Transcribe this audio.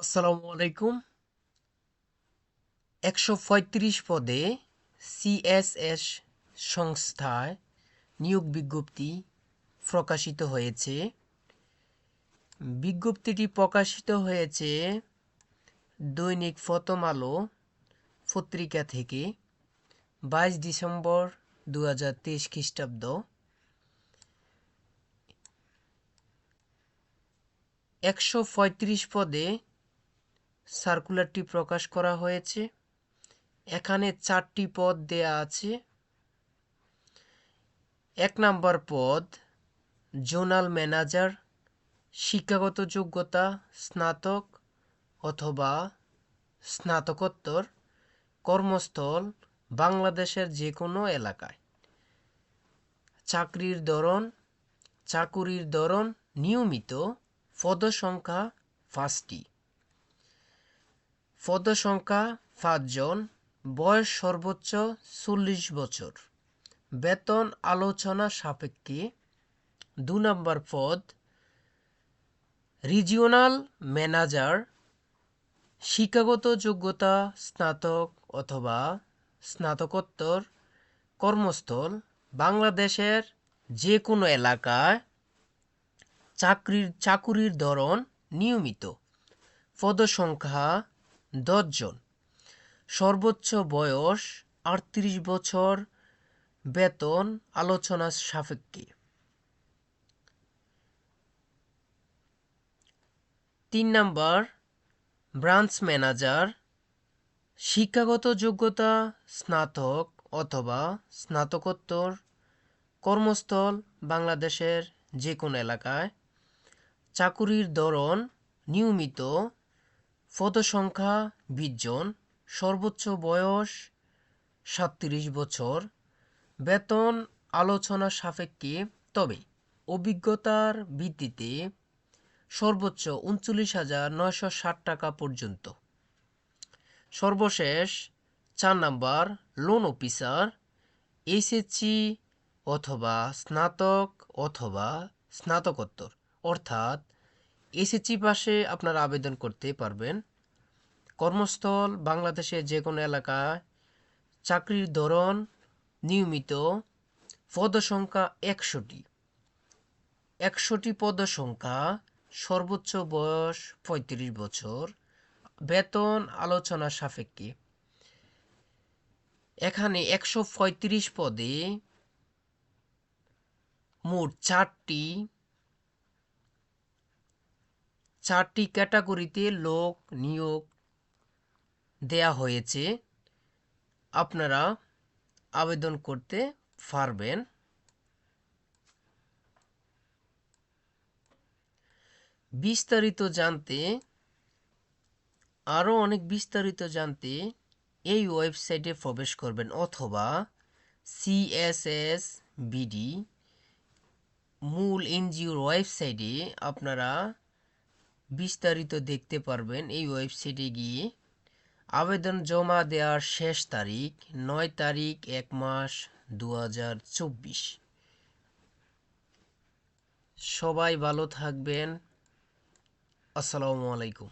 আসসালামু আলাইকুম। ১৩৫ পদে সিএসএস সংস্থায় নিয়োগ বিজ্ঞপ্তি প্রকাশিত হয়েছে। বিজ্ঞপ্তিটি প্রকাশিত হয়েছে দৈনিক প্রথম আলো পত্রিকা থেকে ২২ ডিসেম্বর ২০২৩ খ্রিস্টাব্দ। ১৩৫ পদে সার্কুলারটি প্রকাশ করা হয়েছে। এখানে ৪টি পদ দেয়া আছে। ১ নম্বর পদ জোনাল ম্যানেজার, শিক্ষাগত যোগ্যতা স্নাতক অথবা স্নাতকোত্তর, কর্মস্থল বাংলাদেশের যে কোনো এলাকায়। চাকুরির ধরন নিয়মিত, পদসংখ্যা ৫টি, পদসংখ্যা ৫ জন, বয়স সর্বোচ্চ ৪০ বছর, বেতন আলোচনা সাপেক্ষে। ২ নম্বর পদ রিজিওনাল ম্যানেজার, শিক্ষাগত যোগ্যতা স্নাতক অথবা স্নাতকোত্তর, কর্মস্থল বাংলাদেশের যে কোনো এলাকায়, চাকুরির ধরন নিয়মিত, পদসংখ্যা ১০ জন, সর্বোচ্চ বয়স ৩৮ বছর, বেতন আলোচনা সাপেক্ষে। ৩ নম্বর ব্রাঞ্চ ম্যানেজার, শিক্ষাগত যোগ্যতা স্নাতক অথবা স্নাতকোত্তর, কর্মস্থল বাংলাদেশের যে কোনো এলাকায়, চাকুরির ধরন নিয়মিত, পদসংখ্যা ২০ জন, সর্বোচ্চ বয়স ৩৭ বছর, বেতন আলোচনা সাপেক্ষে, তবে অভিজ্ঞতার ভিত্তিতে সর্বোচ্চ ৩৯,৯৬০ টাকা পর্যন্ত। সর্বশেষ ৪ নম্বর লোন অফিসার, এইচএসসি অথবা স্নাতক অথবা স্নাতকোত্তর, অর্থাৎ এইচএসসি পাশে আপনারা আবেদন করতে পারবেন। কর্মস্থল বাংলাদেশের যে কোনো এলাকায়, চাকরির ধরন নিয়মিত, পদসংখ্যা ১০০টি পদসংখ্যা, সর্বোচ্চ বয়স ৩৫ বছর, বেতন আলোচনা সাপেক্ষে। এখানে ১৩৫ পদে মোট চারটি ক্যাটাগরিতে লোক নিয়োগ দেয়া হয়েছে। আপনারা আবেদন করতে পারবেন। আরও অনেক বিস্তারিত জানতে এই ওয়েবসাইটে প্রবেশ করবেন অথবা সিএসএসবিডি মূল এনজিওর ওয়েবসাইটে আপনারা বিস্তারিত দেখতে পারবেন। এই ওয়েবসাইটে গিয়ে আবেদন জমা দেওয়ার শেষ তারিখ ৯ তারিখ ১ মাস ২০২৪। সবাই ভালো থাকবেন। আসসালামু আলাইকুম।